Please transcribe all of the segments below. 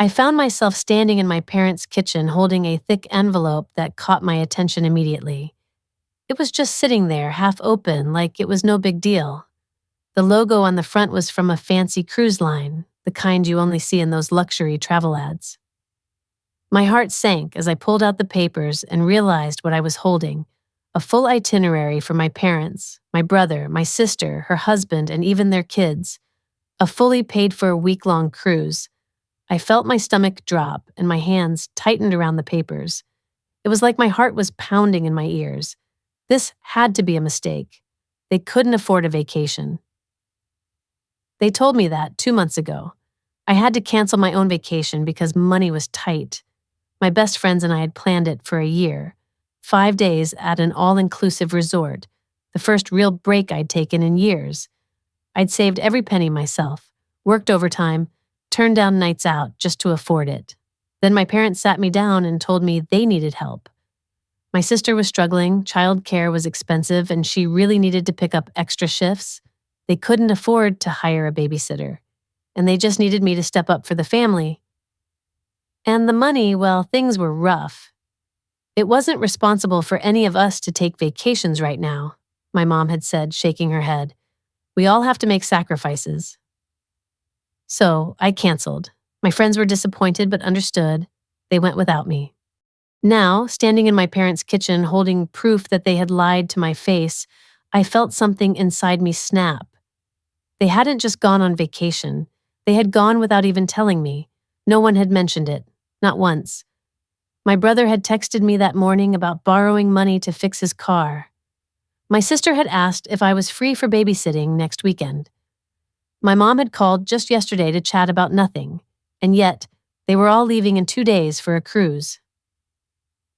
I found myself standing in my parents' kitchen holding a thick envelope that caught my attention immediately. It was just sitting there, half open, like it was no big deal. The logo on the front was from a fancy cruise line, the kind you only see in those luxury travel ads. My heart sank as I pulled out the papers and realized what I was holding: a full itinerary for my parents, my brother, my sister, her husband, and even their kids. A fully paid for week-long cruise. I felt my stomach drop and my hands tightened around the papers. It was like my heart was pounding in my ears. This had to be a mistake. They couldn't afford a vacation. They told me that 2 months ago. I had to cancel my own vacation because money was tight. My best friends and I had planned it for a year. 5 days at an all-inclusive resort, the first real break I'd taken in years. I'd saved every penny myself, worked overtime, turned down nights out just to afford it. Then my parents sat me down and told me they needed help. My sister was struggling, childcare was expensive, and she really needed to pick up extra shifts. They couldn't afford to hire a babysitter, and they just needed me to step up for the family. And the money, well, things were rough. It wasn't responsible for any of us to take vacations right now, my mom had said, shaking her head. We all have to make sacrifices. So I canceled. My friends were disappointed but understood. They went without me. Now, standing in my parents' kitchen holding proof that they had lied to my face, I felt something inside me snap. They hadn't just gone on vacation. They had gone without even telling me. No one had mentioned it, not once. My brother had texted me that morning about borrowing money to fix his car. My sister had asked if I was free for babysitting next weekend. My mom had called just yesterday to chat about nothing, and yet they were all leaving in 2 days for a cruise.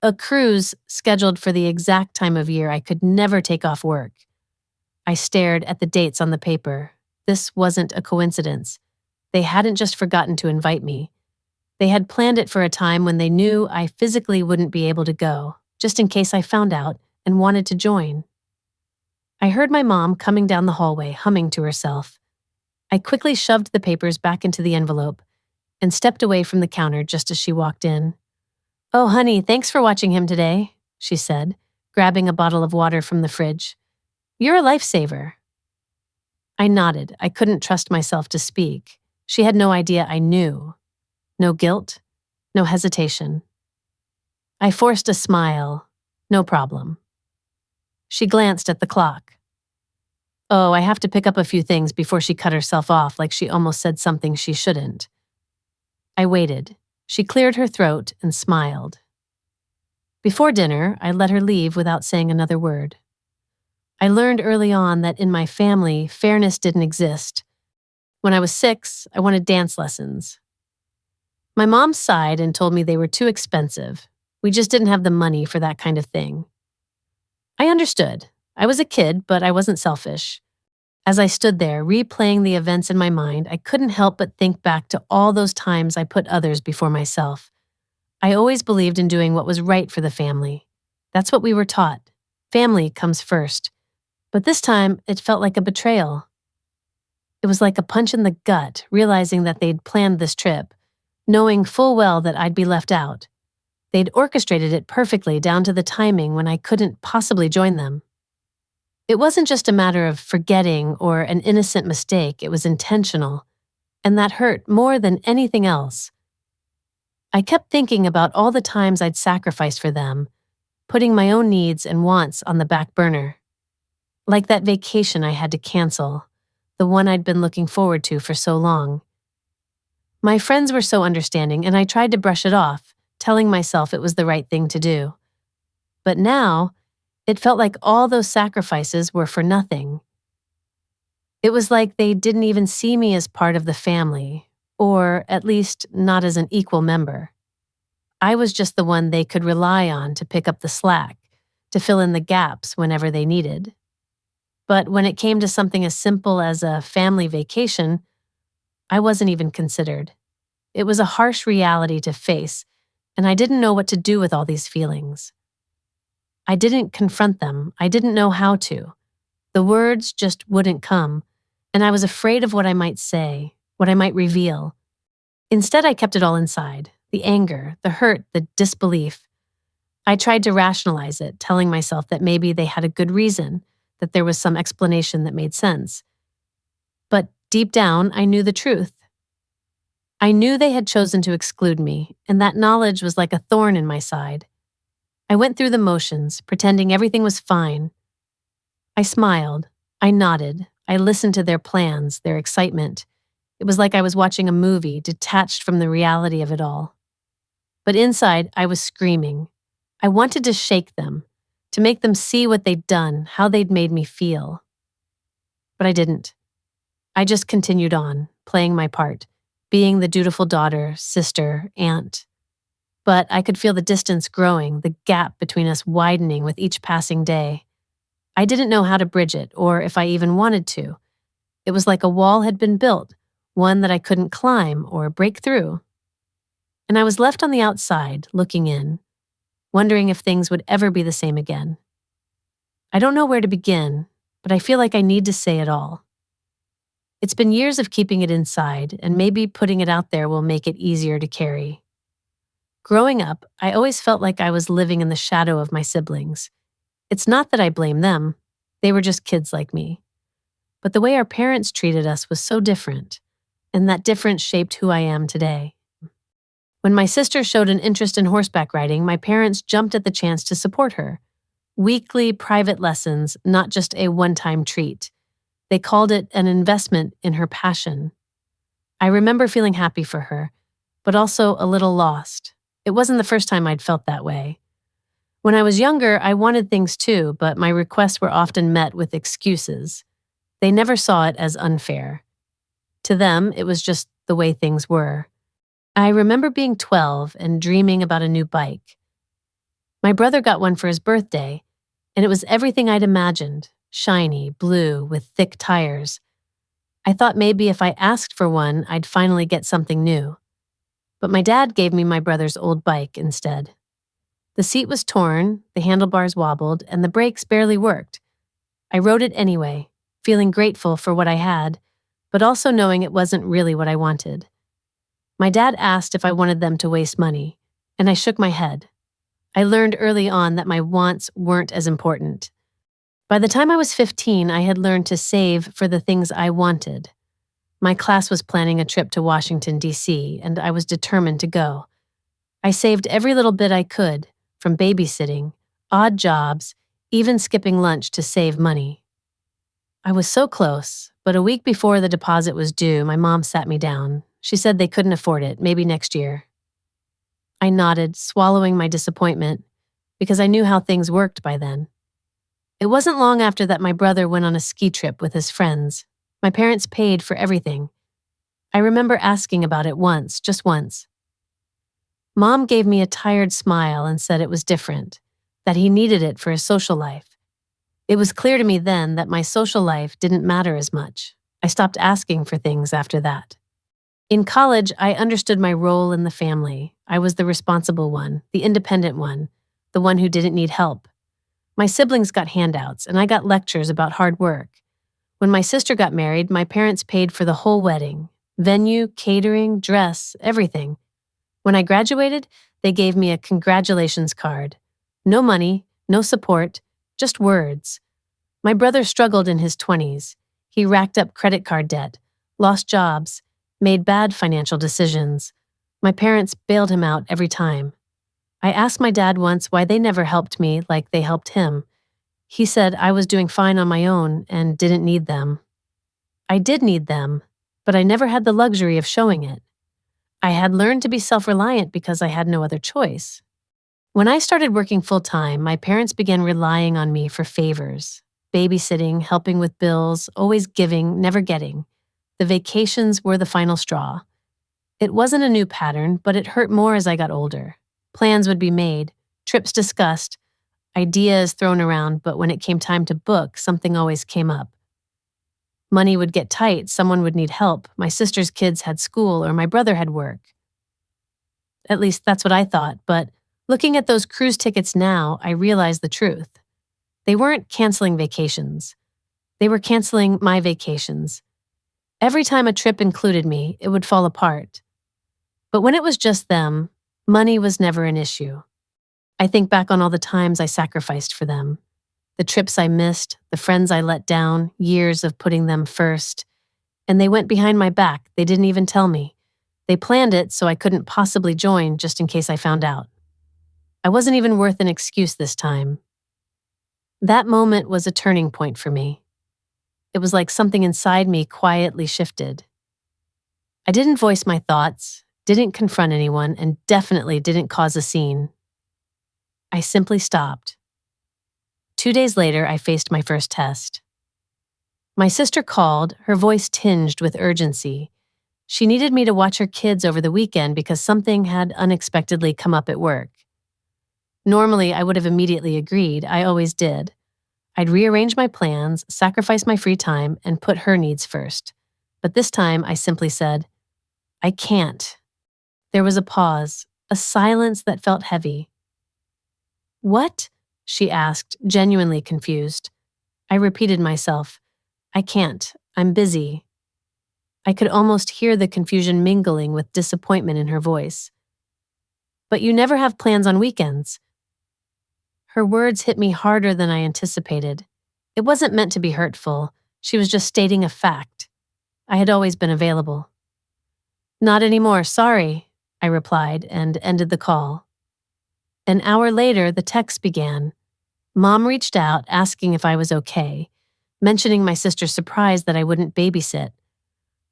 A cruise scheduled for the exact time of year I could never take off work. I stared at the dates on the paper. This wasn't a coincidence. They hadn't just forgotten to invite me. They had planned it for a time when they knew I physically wouldn't be able to go, just in case I found out and wanted to join. I heard my mom coming down the hallway, humming to herself. I quickly shoved the papers back into the envelope and stepped away from the counter just as she walked in. "Oh, honey, thanks for watching him today," she said, grabbing a bottle of water from the fridge. "You're a lifesaver." I nodded. I couldn't trust myself to speak. She had no idea I knew. No guilt, no hesitation. I forced a smile. No problem. She glanced at the clock. Oh, I have to pick up a few things before she cut herself off like she almost said something she shouldn't. I waited. She cleared her throat and smiled. Before dinner, I let her leave without saying another word. I learned early on that in my family, fairness didn't exist. When I was 6, I wanted dance lessons. My mom sighed and told me they were too expensive. We just didn't have the money for that kind of thing. I understood. I was a kid, but I wasn't selfish. As I stood there, replaying the events in my mind, I couldn't help but think back to all those times I put others before myself. I always believed in doing what was right for the family. That's what we were taught. Family comes first. But this time, it felt like a betrayal. It was like a punch in the gut, realizing that they'd planned this trip, knowing full well that I'd be left out. They'd orchestrated it perfectly down to the timing when I couldn't possibly join them. It wasn't just a matter of forgetting or an innocent mistake, it was intentional, and that hurt more than anything else. I kept thinking about all the times I'd sacrificed for them, putting my own needs and wants on the back burner. Like that vacation I had to cancel, the one I'd been looking forward to for so long. My friends were so understanding, and I tried to brush it off, telling myself it was the right thing to do. But now, it felt like all those sacrifices were for nothing. It was like they didn't even see me as part of the family, or at least not as an equal member. I was just the one they could rely on to pick up the slack, to fill in the gaps whenever they needed. But when it came to something as simple as a family vacation, I wasn't even considered. It was a harsh reality to face, and I didn't know what to do with all these feelings. I didn't confront them. I didn't know how to. The words just wouldn't come, and I was afraid of what I might say, what I might reveal. Instead, I kept it all inside: the anger, the hurt, the disbelief. I tried to rationalize it, telling myself that maybe they had a good reason, that there was some explanation that made sense. But deep down, I knew the truth. I knew they had chosen to exclude me, and that knowledge was like a thorn in my side. I went through the motions, pretending everything was fine. I smiled. I nodded. I listened to their plans, their excitement. It was like I was watching a movie, detached from the reality of it all. But inside, I was screaming. I wanted to shake them, to make them see what they'd done, how they'd made me feel. But I didn't. I just continued on, playing my part, being the dutiful daughter, sister, aunt. But I could feel the distance growing, the gap between us widening with each passing day. I didn't know how to bridge it, or if I even wanted to. It was like a wall had been built, one that I couldn't climb or break through. And I was left on the outside, looking in, wondering if things would ever be the same again. I don't know where to begin, but I feel like I need to say it all. It's been years of keeping it inside, and maybe putting it out there will make it easier to carry. Growing up, I always felt like I was living in the shadow of my siblings. It's not that I blame them. They were just kids like me. But the way our parents treated us was so different, and that difference shaped who I am today. When my sister showed an interest in horseback riding, my parents jumped at the chance to support her. Weekly, private lessons, not just a one-time treat. They called it an investment in her passion. I remember feeling happy for her, but also a little lost. It wasn't the first time I'd felt that way. When I was younger, I wanted things too, but my requests were often met with excuses. They never saw it as unfair. To them, it was just the way things were. I remember being 12 and dreaming about a new bike. My brother got one for his birthday, and it was everything I'd imagined: shiny, blue, with thick tires. I thought maybe if I asked for one, I'd finally get something new. But my dad gave me my brother's old bike instead. The seat was torn, the handlebars wobbled, and the brakes barely worked. I rode it anyway, feeling grateful for what I had, but also knowing it wasn't really what I wanted. My dad asked if I wanted them to waste money, and I shook my head. I learned early on that my wants weren't as important. By the time I was 15, I had learned to save for the things I wanted. My class was planning a trip to Washington, D.C., and I was determined to go. I saved every little bit I could, from babysitting, odd jobs, even skipping lunch to save money. I was so close, but a week before the deposit was due, my mom sat me down. She said they couldn't afford it, maybe next year. I nodded, swallowing my disappointment, because I knew how things worked by then. It wasn't long after that my brother went on a ski trip with his friends. My parents paid for everything. I remember asking about it once, just once. Mom gave me a tired smile and said it was different, that he needed it for his social life. It was clear to me then that my social life didn't matter as much. I stopped asking for things after that. In college, I understood my role in the family. I was the responsible one, the independent one, the one who didn't need help. My siblings got handouts, and I got lectures about hard work. When my sister got married, my parents paid for the whole wedding: venue, catering, dress, everything. When I graduated, they gave me a congratulations card. No money, no support, just words. My brother struggled in his 20s. He racked up credit card debt, lost jobs, made bad financial decisions. My parents bailed him out every time. I asked my dad once why they never helped me like they helped him. He said I was doing fine on my own and didn't need them. I did need them, but I never had the luxury of showing it. I had learned to be self-reliant because I had no other choice. When I started working full-time, my parents began relying on me for favors: babysitting, helping with bills, always giving, never getting. The vacations were the final straw. It wasn't a new pattern, but it hurt more as I got older. Plans would be made, trips discussed, ideas thrown around, but when it came time to book, something always came up. Money would get tight, someone would need help, my sister's kids had school, or my brother had work. At least that's what I thought, but looking at those cruise tickets now, I realized the truth. They weren't canceling vacations. They were canceling my vacations. Every time a trip included me, it would fall apart. But when it was just them, money was never an issue. I think back on all the times I sacrificed for them, the trips I missed, the friends I let down, years of putting them first. And they went behind my back. They didn't even tell me. They planned it so I couldn't possibly join just in case I found out. I wasn't even worth an excuse this time. That moment was a turning point for me. It was like something inside me quietly shifted. I didn't voice my thoughts, didn't confront anyone, and definitely didn't cause a scene. I simply stopped. 2 days later, I faced my first test. My sister called, her voice tinged with urgency. She needed me to watch her kids over the weekend because something had unexpectedly come up at work. Normally, I would have immediately agreed. I always did. I'd rearrange my plans, sacrifice my free time, and put her needs first. But this time, I simply said, I can't. There was a pause, a silence that felt heavy. What? She asked, genuinely confused. I repeated myself, I can't. I'm busy. I could almost hear the confusion mingling with disappointment in her voice. But you never have plans on weekends. Her words hit me harder than I anticipated. It wasn't meant to be hurtful. She was just stating a fact. I had always been available. Not anymore, sorry, I replied and ended the call. An hour later, the text began. Mom reached out asking if I was okay, mentioning my sister's surprise that I wouldn't babysit.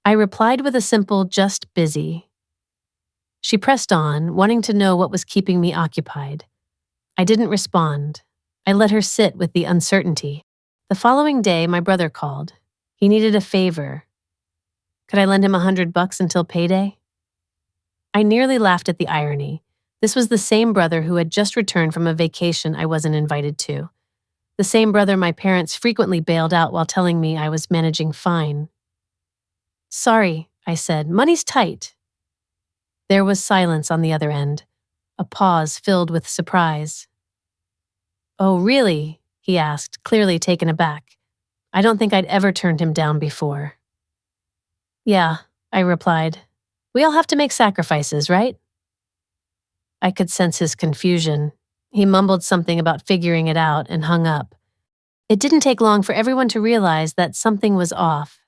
I replied with a simple, just busy. She pressed on, wanting to know what was keeping me occupied. I didn't respond. I let her sit with the uncertainty. The following day, my brother called. He needed a favor. Could I lend him $100 until payday? I nearly laughed at the irony. This was the same brother who had just returned from a vacation I wasn't invited to. The same brother my parents frequently bailed out while telling me I was managing fine. Sorry, I said, money's tight. There was silence on the other end, a pause filled with surprise. Oh, really? He asked, clearly taken aback. I don't think I'd ever turned him down before. Yeah, I replied. We all have to make sacrifices, right? I could sense his confusion. He mumbled something about figuring it out and hung up. It didn't take long for everyone to realize that something was off.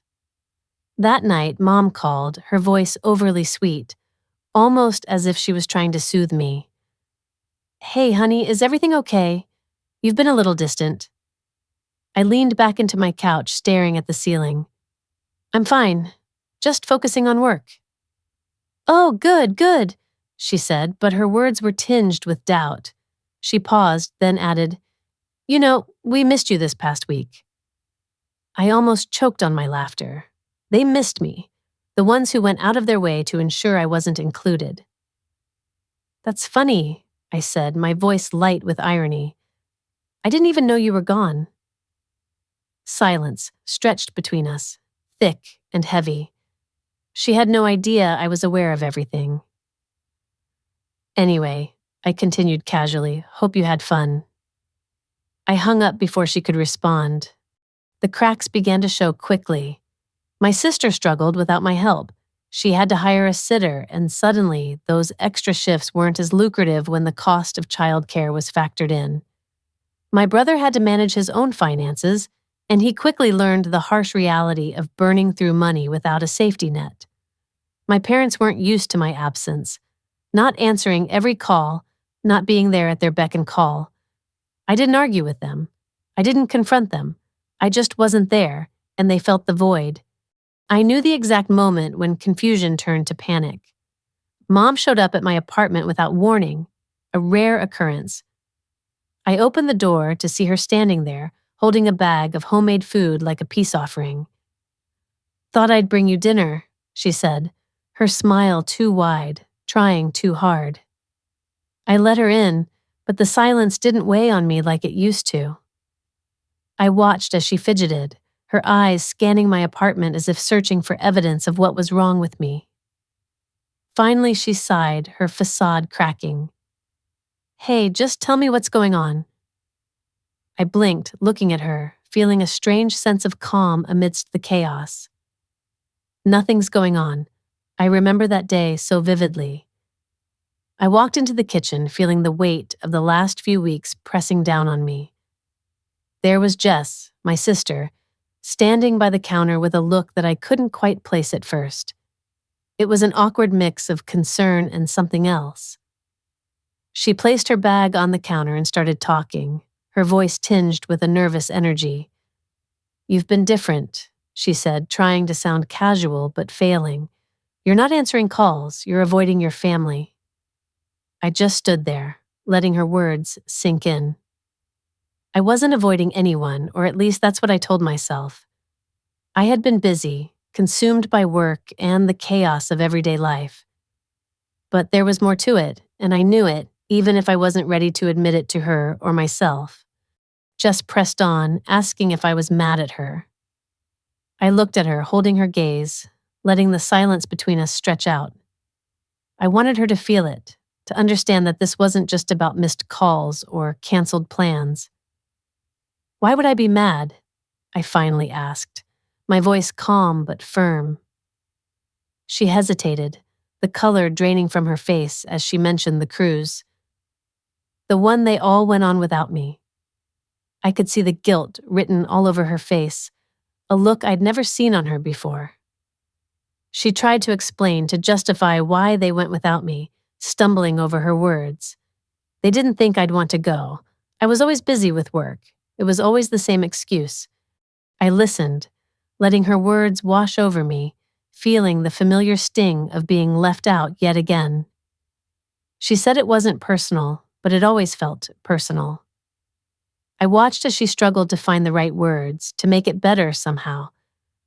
That night, Mom called, her voice overly sweet, almost as if she was trying to soothe me. Hey, honey, is everything okay? You've been a little distant. I leaned back into my couch, staring at the ceiling. I'm fine, just focusing on work. Oh, good, she said, but her words were tinged with doubt. She paused, then added, You know, we missed you this past week. I almost choked on my laughter. They missed me, the ones who went out of their way to ensure I wasn't included. That's funny, I said, my voice light with irony. I didn't even know you were gone. Silence stretched between us, thick and heavy. She had no idea I was aware of everything. Anyway, I continued casually, hope you had fun. I hung up before she could respond. The cracks began to show quickly. My sister struggled without my help. She had to hire a sitter, and suddenly, those extra shifts weren't as lucrative when the cost of childcare was factored in. My brother had to manage his own finances, and he quickly learned the harsh reality of burning through money without a safety net. My parents weren't used to my absence, not answering every call, not being there at their beck and call. I didn't argue with them. I didn't confront them. I just wasn't there, and they felt the void. I knew the exact moment when confusion turned to panic. Mom showed up at my apartment without warning, a rare occurrence. I opened the door to see her standing there, holding a bag of homemade food like a peace offering. Thought I'd bring you dinner, she said, her smile too wide, trying too hard. I let her in, but the silence didn't weigh on me like it used to. I watched as she fidgeted, her eyes scanning my apartment as if searching for evidence of what was wrong with me. Finally, she sighed, her facade cracking. Hey, just tell me what's going on. I blinked, looking at her, feeling a strange sense of calm amidst the chaos. Nothing's going on. I remember that day so vividly. I walked into the kitchen feeling the weight of the last few weeks pressing down on me. There was Jess, my sister, standing by the counter with a look that I couldn't quite place at first. It was an awkward mix of concern and something else. She placed her bag on the counter and started talking, her voice tinged with a nervous energy. "You've been different," she said, trying to sound casual but failing. "You're not answering calls, you're avoiding your family." I just stood there, letting her words sink in. I wasn't avoiding anyone, or at least that's what I told myself. I had been busy, consumed by work and the chaos of everyday life. But there was more to it, and I knew it, even if I wasn't ready to admit it to her or myself. Jess pressed on, asking if I was mad at her. I looked at her, holding her gaze, letting the silence between us stretch out. I wanted her to feel it, to understand that this wasn't just about missed calls or canceled plans. "Why would I be mad?" I finally asked, my voice calm but firm. She hesitated, the color draining from her face as she mentioned the cruise. The one they all went on without me. I could see the guilt written all over her face, a look I'd never seen on her before. She tried to explain, to justify why they went without me, stumbling over her words. They didn't think I'd want to go. I was always busy with work. It was always the same excuse. I listened, letting her words wash over me, feeling the familiar sting of being left out yet again. She said it wasn't personal, but it always felt personal. I watched as she struggled to find the right words, to make it better somehow,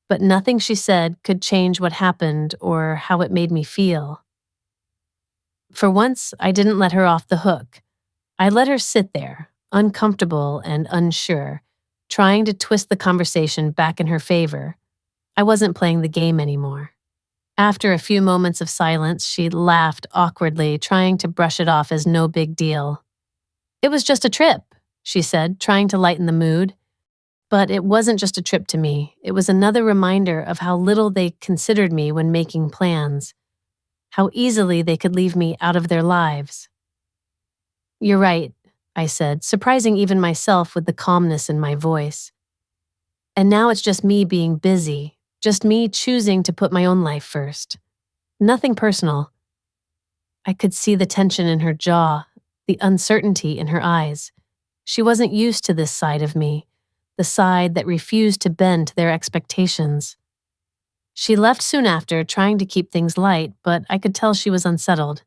but nothing she said could change what happened or how it made me feel. For once, I didn't let her off the hook. I let her sit there, uncomfortable and unsure, trying to twist the conversation back in her favor. I wasn't playing the game anymore. After a few moments of silence, she laughed awkwardly, trying to brush it off as no big deal. "It was just a trip," she said, trying to lighten the mood. But it wasn't just a trip to me. It was another reminder of how little they considered me when making plans, how easily they could leave me out of their lives. "You're right," I said, surprising even myself with the calmness in my voice. "And now it's just me being busy, just me choosing to put my own life first. Nothing personal." I could see the tension in her jaw, the uncertainty in her eyes. She wasn't used to this side of me, the side that refused to bend to their expectations. She left soon after, trying to keep things light, but I could tell she was unsettled.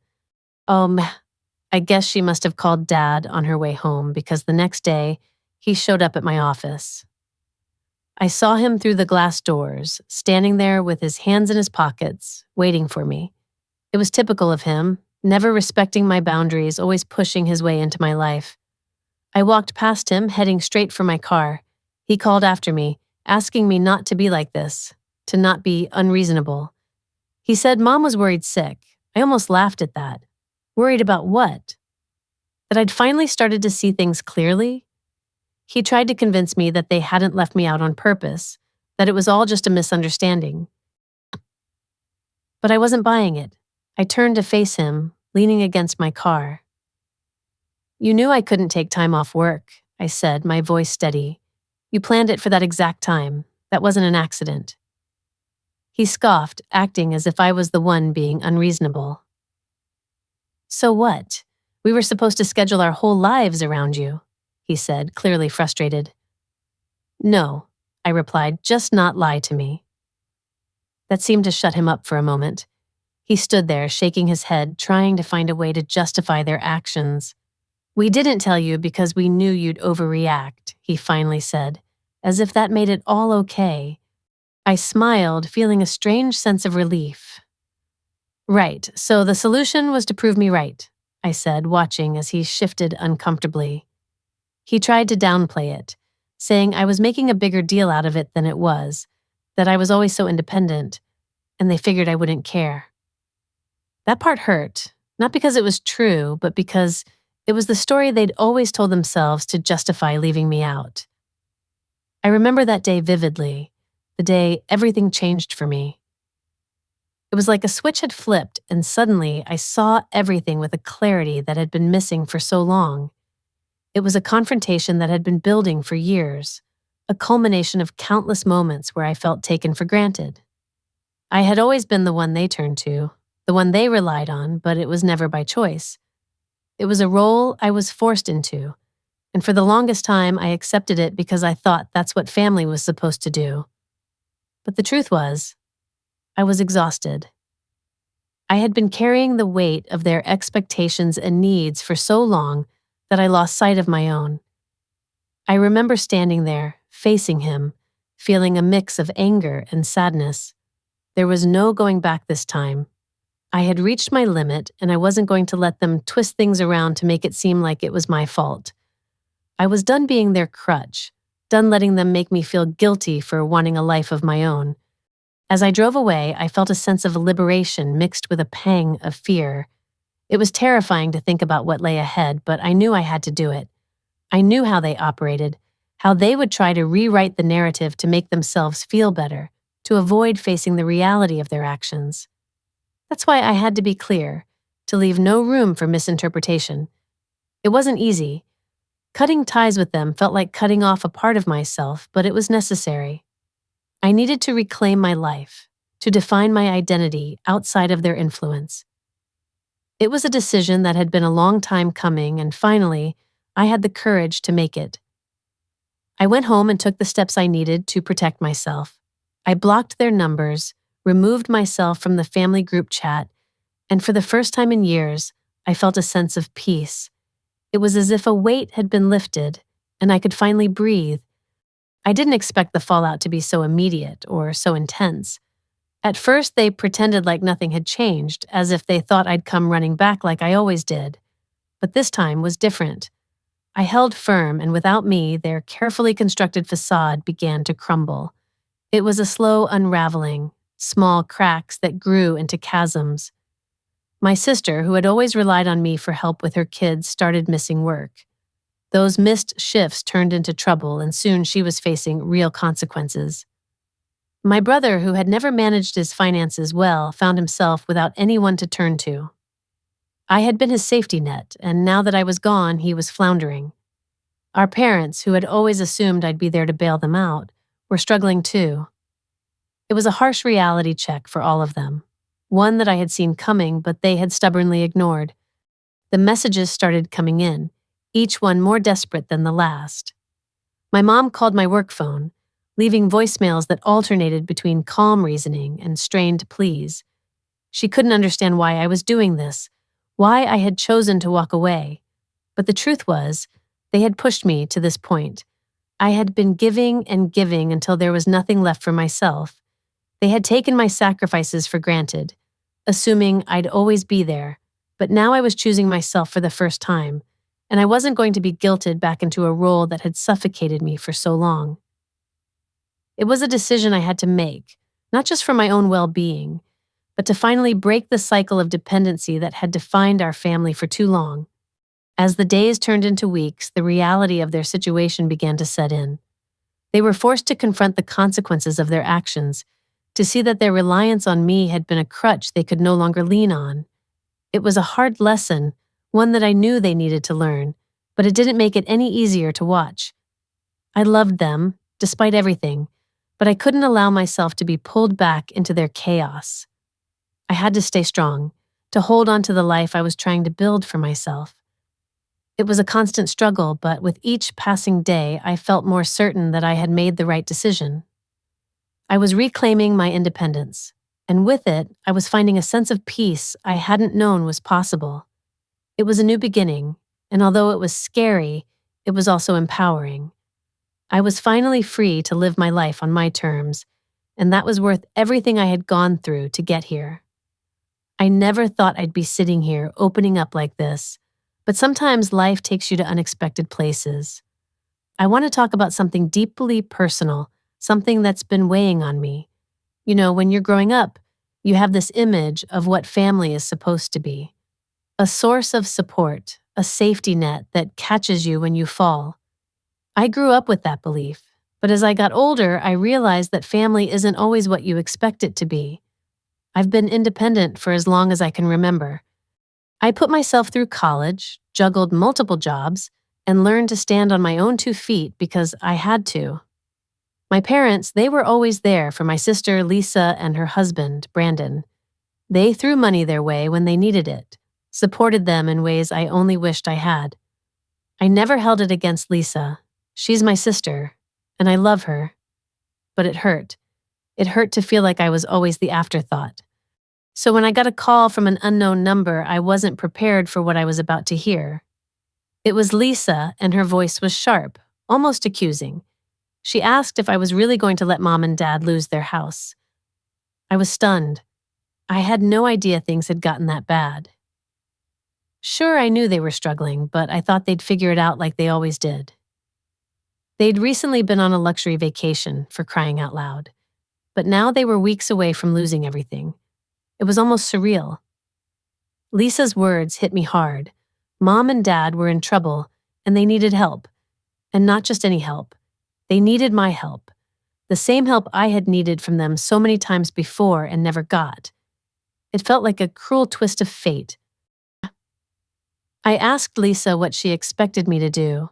I guess she must have called Dad on her way home, because the next day, he showed up at my office. I saw him through the glass doors, standing there with his hands in his pockets, waiting for me. It was typical of him, never respecting my boundaries, always pushing his way into my life. I walked past him, heading straight for my car. He called after me, asking me not to be like this, to not be unreasonable. He said Mom was worried sick. I almost laughed at that. Worried about what? That I'd finally started to see things clearly? He tried to convince me that they hadn't left me out on purpose, that it was all just a misunderstanding. But I wasn't buying it. I turned to face him, leaning against my car. "You knew I couldn't take time off work," I said, my voice steady. "You planned it for that exact time. That wasn't an accident." He scoffed, acting as if I was the one being unreasonable. "So what? We were supposed to schedule our whole lives around you," he said, clearly frustrated. "No," I replied, "just not lie to me." That seemed to shut him up for a moment. He stood there, shaking his head, trying to find a way to justify their actions. "We didn't tell you because we knew you'd overreact," he finally said, as if that made it all okay. I smiled, feeling a strange sense of relief. "Right, so the solution was to prove me right," I said, watching as he shifted uncomfortably. He tried to downplay it, saying I was making a bigger deal out of it than it was, that I was always so independent, and they figured I wouldn't care. That part hurt, not because it was true, but because it was the story they'd always told themselves to justify leaving me out. I remember that day vividly, the day everything changed for me. It was like a switch had flipped, and suddenly I saw everything with a clarity that had been missing for so long. It was a confrontation that had been building for years, a culmination of countless moments where I felt taken for granted. I had always been the one they turned to, the one they relied on, but it was never by choice. It was a role I was forced into, and for the longest time I accepted it because I thought that's what family was supposed to do. But the truth was, I was exhausted. I had been carrying the weight of their expectations and needs for so long that I lost sight of my own. I remember standing there, facing him, feeling a mix of anger and sadness. There was no going back this time. I had reached my limit, and I wasn't going to let them twist things around to make it seem like it was my fault. I was done being their crutch, done letting them make me feel guilty for wanting a life of my own. As I drove away, I felt a sense of liberation mixed with a pang of fear. It was terrifying to think about what lay ahead, but I knew I had to do it. I knew how they operated, how they would try to rewrite the narrative to make themselves feel better, to avoid facing the reality of their actions. That's why I had to be clear, to leave no room for misinterpretation. It wasn't easy. Cutting ties with them felt like cutting off a part of myself, but it was necessary. I needed to reclaim my life, to define my identity outside of their influence. It was a decision that had been a long time coming, and finally, I had the courage to make it. I went home and took the steps I needed to protect myself. I blocked their numbers, removed myself from the family group chat, and for the first time in years, I felt a sense of peace. It was as if a weight had been lifted, and I could finally breathe. I didn't expect the fallout to be so immediate or so intense. At first, they pretended like nothing had changed, as if they thought I'd come running back like I always did. But this time was different. I held firm, and without me, their carefully constructed facade began to crumble. It was a slow unraveling, small cracks that grew into chasms. My sister, who had always relied on me for help with her kids, started missing work. Those missed shifts turned into trouble, and soon she was facing real consequences. My brother, who had never managed his finances well, found himself without anyone to turn to. I had been his safety net, and now that I was gone, he was floundering. Our parents, who had always assumed I'd be there to bail them out, were struggling too. It was a harsh reality check for all of them, one that I had seen coming, but they had stubbornly ignored. The messages started coming in, each one more desperate than the last. My mom called my work phone, leaving voicemails that alternated between calm reasoning and strained pleas. She couldn't understand why I was doing this, why I had chosen to walk away. But the truth was, they had pushed me to this point. I had been giving and giving until there was nothing left for myself. They had taken my sacrifices for granted, assuming I'd always be there. But now I was choosing myself for the first time, and I wasn't going to be guilted back into a role that had suffocated me for so long. It was a decision I had to make, not just for my own well-being, but to finally break the cycle of dependency that had defined our family for too long. As the days turned into weeks, the reality of their situation began to set in. They were forced to confront the consequences of their actions, to see that their reliance on me had been a crutch they could no longer lean on. It was a hard lesson, one that I knew they needed to learn, but it didn't make it any easier to watch. I loved them, despite everything, but I couldn't allow myself to be pulled back into their chaos. I had to stay strong, to hold on to the life I was trying to build for myself. It was a constant struggle, but with each passing day, I felt more certain that I had made the right decision. I was reclaiming my independence, and with it, I was finding a sense of peace I hadn't known was possible. It was a new beginning, and although it was scary, it was also empowering. I was finally free to live my life on my terms, and that was worth everything I had gone through to get here. I never thought I'd be sitting here opening up like this, but sometimes life takes you to unexpected places. I want to talk about something deeply personal, something that's been weighing on me. You know, when you're growing up, you have this image of what family is supposed to be. A source of support, a safety net that catches you when you fall. I grew up with that belief, but as I got older, I realized that family isn't always what you expect it to be. I've been independent for as long as I can remember. I put myself through college, juggled multiple jobs, and learned to stand on my own 2 feet because I had to. My parents, they were always there for my sister Lisa and her husband, Brandon. They threw money their way when they needed it, supported them in ways I only wished I had. I never held it against Lisa. She's my sister, and I love her. But it hurt. It hurt to feel like I was always the afterthought. So when I got a call from an unknown number, I wasn't prepared for what I was about to hear. It was Lisa, and her voice was sharp, almost accusing. She asked if I was really going to let Mom and Dad lose their house. I was stunned. I had no idea things had gotten that bad. Sure, I knew they were struggling, but I thought they'd figure it out like they always did. They'd recently been on a luxury vacation, for crying out loud. But now they were weeks away from losing everything. It was almost surreal. Lisa's words hit me hard. Mom and Dad were in trouble, and they needed help. And not just any help. They needed my help. The same help I had needed from them so many times before and never got. It felt like a cruel twist of fate. I asked Lisa what she expected me to do.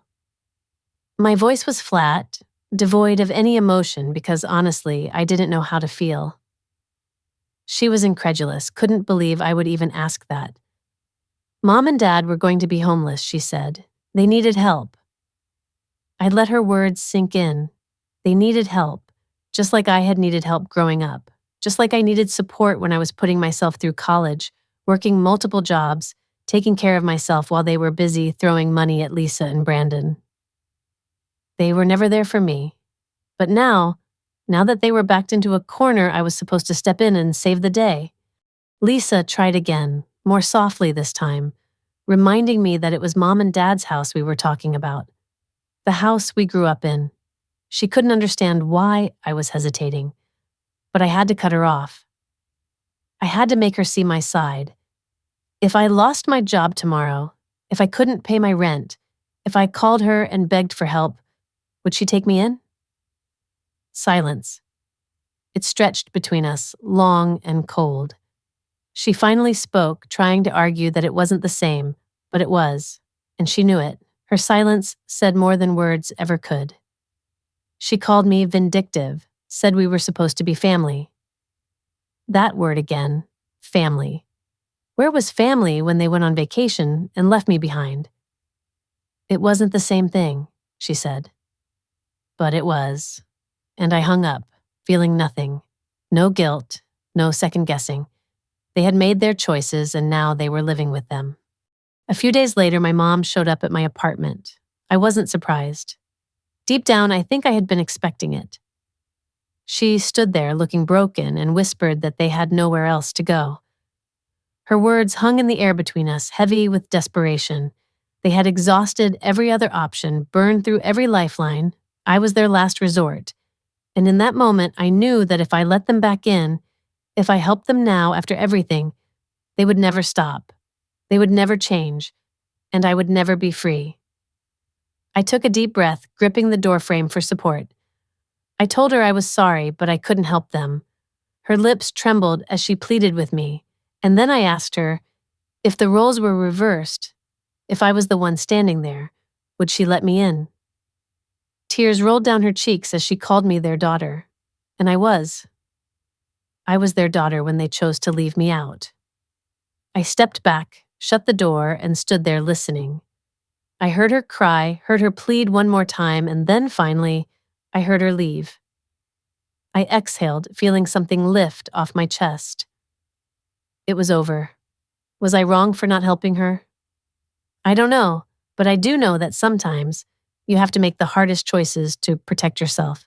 My voice was flat, devoid of any emotion because honestly, I didn't know how to feel. She was incredulous, couldn't believe I would even ask that. Mom and Dad were going to be homeless, she said. They needed help. I let her words sink in. They needed help, just like I had needed help growing up, just like I needed support when I was putting myself through college, working multiple jobs, taking care of myself while they were busy throwing money at Lisa and Brandon. They were never there for me. But now that they were backed into a corner, I was supposed to step in and save the day. Lisa tried again, more softly this time, reminding me that it was Mom and Dad's house we were talking about. The house we grew up in. She couldn't understand why I was hesitating, but I had to cut her off. I had to make her see my side. If I lost my job tomorrow, if I couldn't pay my rent, if I called her and begged for help, would she take me in? Silence. It stretched between us, long and cold. She finally spoke, trying to argue that it wasn't the same, but it was, and she knew it. Her silence said more than words ever could. She called me vindictive, said we were supposed to be family. That word again, family. Where was family when they went on vacation and left me behind? It wasn't the same thing, she said. But it was. And I hung up, feeling nothing. No guilt, no second guessing. They had made their choices and now they were living with them. A few days later, my mom showed up at my apartment. I wasn't surprised. Deep down, I think I had been expecting it. She stood there looking broken and whispered that they had nowhere else to go. Her words hung in the air between us, heavy with desperation. They had exhausted every other option, burned through every lifeline. I was their last resort. And in that moment, I knew that if I let them back in, if I helped them now after everything, they would never stop. They would never change, and I would never be free. I took a deep breath, gripping the doorframe for support. I told her I was sorry, but I couldn't help them. Her lips trembled as she pleaded with me, and then I asked her, if the roles were reversed, if I was the one standing there, would she let me in? Tears rolled down her cheeks as she called me their daughter, and I was. I was their daughter when they chose to leave me out. I stepped back, shut the door, and stood there listening. I heard her cry, heard her plead one more time, and then finally, I heard her leave. I exhaled, feeling something lift off my chest. It was over. Was I wrong for not helping her? I don't know, but I do know that sometimes you have to make the hardest choices to protect yourself.